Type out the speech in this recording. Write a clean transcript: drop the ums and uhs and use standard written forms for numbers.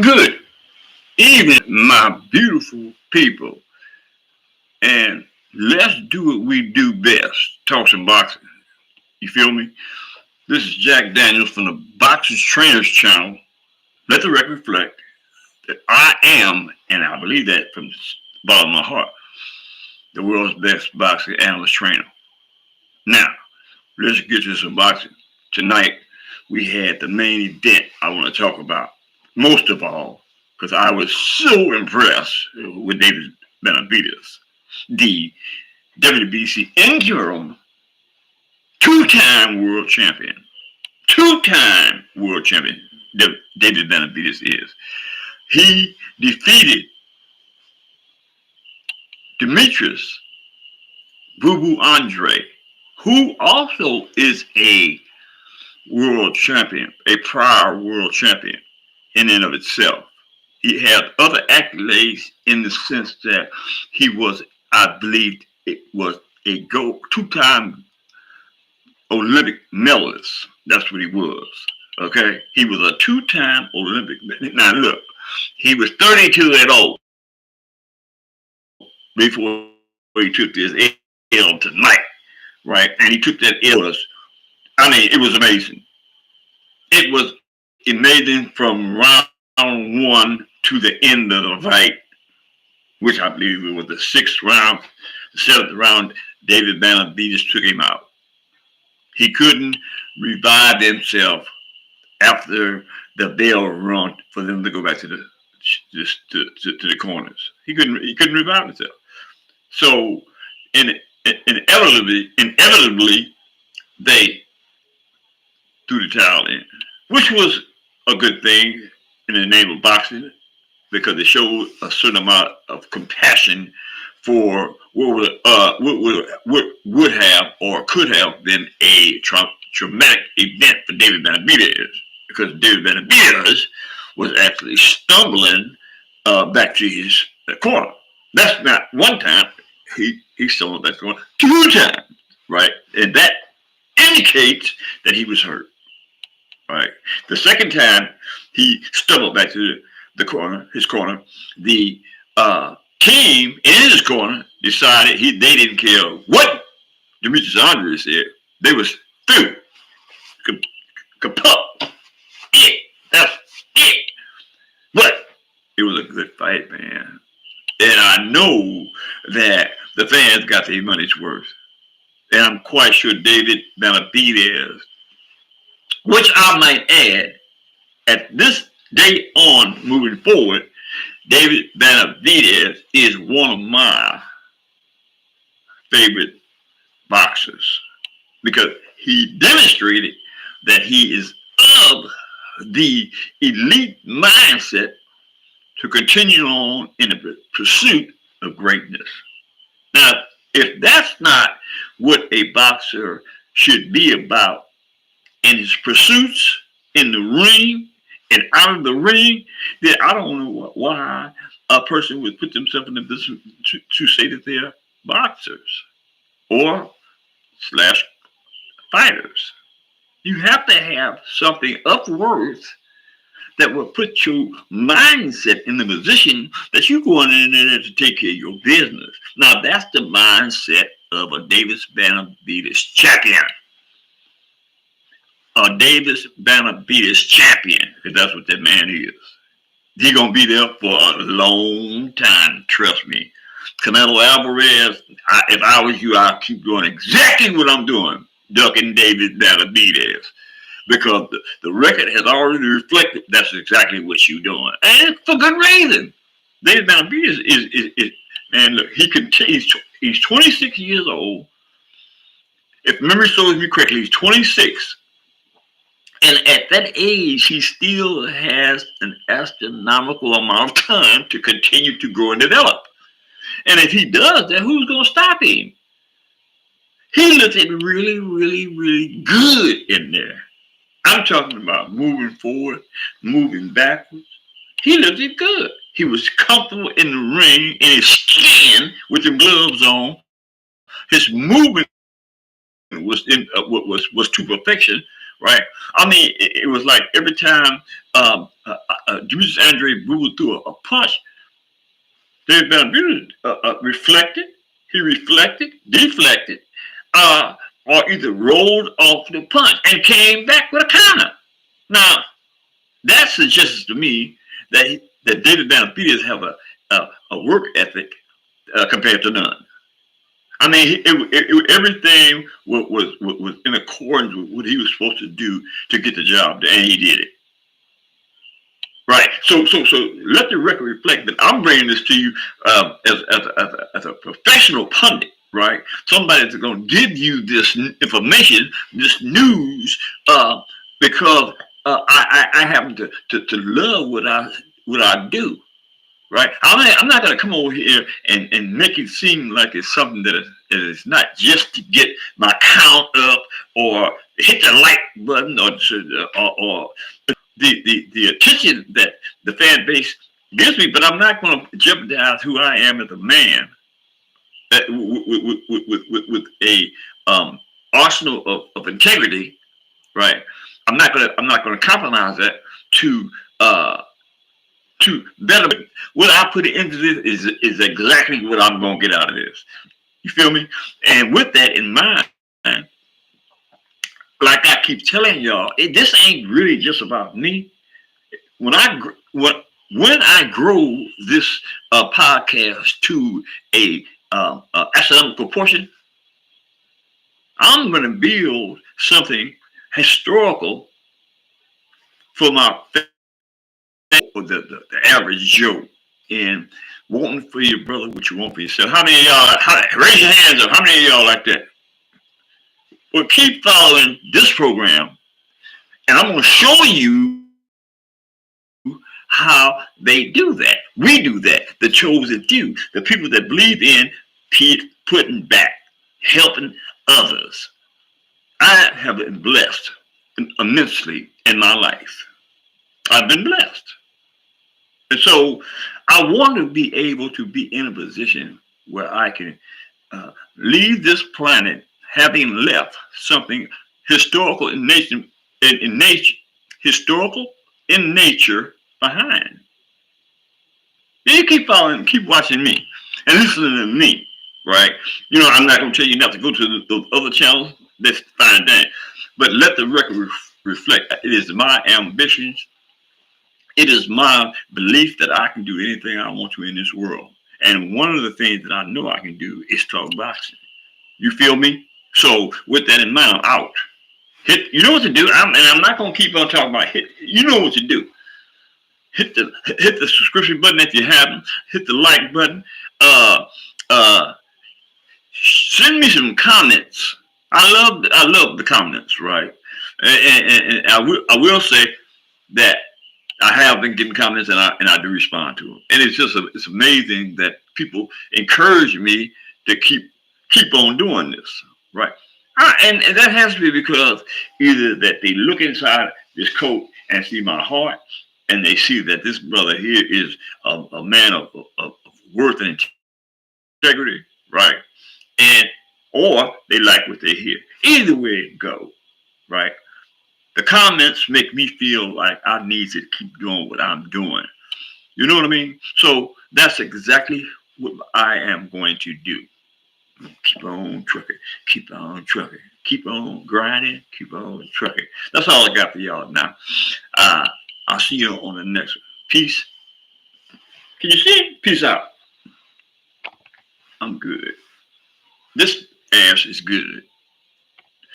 Good evening, my beautiful people. And let's do what we do best. Talk some boxing. You feel me? This is Jack Daniels from the Boxers Trainers Channel. Let the record reflect that I am, and I believe that from the bottom of my heart, the world's best boxing analyst trainer. Now, let's get to some boxing. Tonight, we had the main event I want to talk about. Most of all, because I was so impressed with David Benavidez, the WBC interim two-time world champion. Two-time world champion David Benavidez is. He defeated Demetrius Boo Boo Andrade, who also is a world champion, a prior world champion in and of itself. He had other accolades in the sense that he was, I believe, it was a two-time Olympic medalist. That's what he was. Okay, he was a two-time Olympic. Now look, he was 32 and old before he took this L tonight, right? And he took that L. It was amazing. It was amazing from round one to the end of the fight, which I believe was the sixth round. The seventh round, David Benavidez took him out. He couldn't revive himself after the bell rung for them to go back to the corners. He couldn't revive himself. So inevitably, they threw the towel in, which was a good thing in the name of boxing because it showed a certain amount of compassion for what would have or could have been a traumatic event for David Benavidez, because David Benavidez was actually stumbling back to his corner. That's not one time. He stumbled back to the corner two times, right? And that indicates that he was hurt, right? The second time he stumbled back to his corner, the team in his corner decided they didn't care what Demetrius Andrade said. They was through. Kaput. It. That's it. But it was a good fight, man. And I know that the fans got their money's worth. And I'm quite sure David Benavidez, which I might add, at this day on moving forward, David Benavidez is one of my favorite boxers because he demonstrated that he is of the elite mindset to continue on in the pursuit of greatness. Now, if that's not what a boxer should be about in his pursuits in the ring and out of the ring, then I don't know why a person would put themselves in a position to say that they're boxers or slash fighters. You have to have something of worth that will put your mindset in the position that you're going in there to take care of your business. Now, that's the mindset of a David Benavidez champion. A David Benavidez champion, because that's what that man is. He's going to be there for a long time, trust me. Canelo Alvarez, if I was you, I'd keep doing exactly what I'm doing, ducking David Benavidez. Because the record has already reflected that's exactly what you're doing. And for good reason. David Benavidez is man, look, he's 26 years old. If memory serves me correctly, he's 26. And at that age, he still has an astronomical amount of time to continue to grow and develop. And if he does that, who's going to stop him? He looks really, really, really good in there. I'm talking about moving forward, moving backwards. He looked good. He was comfortable in the ring, in his skin, with the gloves on. His movement was to perfection, right? I mean, it was like every time Demetrius Andrade moved through a punch, Benavidez reflected, he reflected, deflected, or either rolled off the punch and came back with a counter. Now, that suggests to me that David Benavidez have a work ethic compared to none. I mean, everything was in accordance with what he was supposed to do to get the job done, and he did it. Right. So let the record reflect that I'm bringing this to you as a professional pundit, right? Somebody that's going to give you this information, this news, because I happen to love what I do. Right. I'm not going to come over here and make it seem like it's something that is not just to get my count up or hit the like button or the attention that the fan base gives me, but I'm not going to jeopardize who I am as a man with a arsenal of integrity, right? I'm not going to compromise that to better. What I put into this is exactly what I'm going to get out of this. You feel me? And with that in mind, like I keep telling y'all, this ain't really just about me. When I grow this podcast to a astronomical proportion, I'm going to build something historical for my for the average Joe. And wanting for your brother what you want for yourself. How many of y'all? Raise your hands up. How many of y'all like that? Well, keep following this program, and I'm going to show you how they do that. We do that. The chosen few, the people that believe in putting back, helping others. I have been blessed immensely in my life. I've been blessed. And so I want to be able to be in a position where I can leave this planet having left something historical in nature behind. Then you keep following, keep watching me and listening to me, right? You know, I'm not going to tell you not to go to those other channels. That's fine, dang. But let the record reflect. It is my ambitions. It is my belief that I can do anything I want to in this world. And one of the things that I know I can do is talk boxing. You feel me? So with that in mind, I'm out. You know what to do. And I'm not going to keep on talking about hit. You know what to do. Hit the subscription button if you haven't. Hit the like button. Send me some comments. I love the comments, right? And I will say that I have been getting comments and I do respond to them. And it's amazing that people encourage me to keep on doing this, right? And that has to be because either that they look inside this coat and see my heart, and they see that this brother here is a man of worth and integrity, right? Or they like what they hear. Either way it go, right? The comments make me feel like I need to keep doing what I'm doing. You know what I mean? So that's exactly what I am going to do. Keep on trucking, keep on trucking, keep on grinding, keep on trucking. That's all I got for y'all now. I'll see you on the next one. Peace. Can you see? Peace out. I'm good. This ass is good.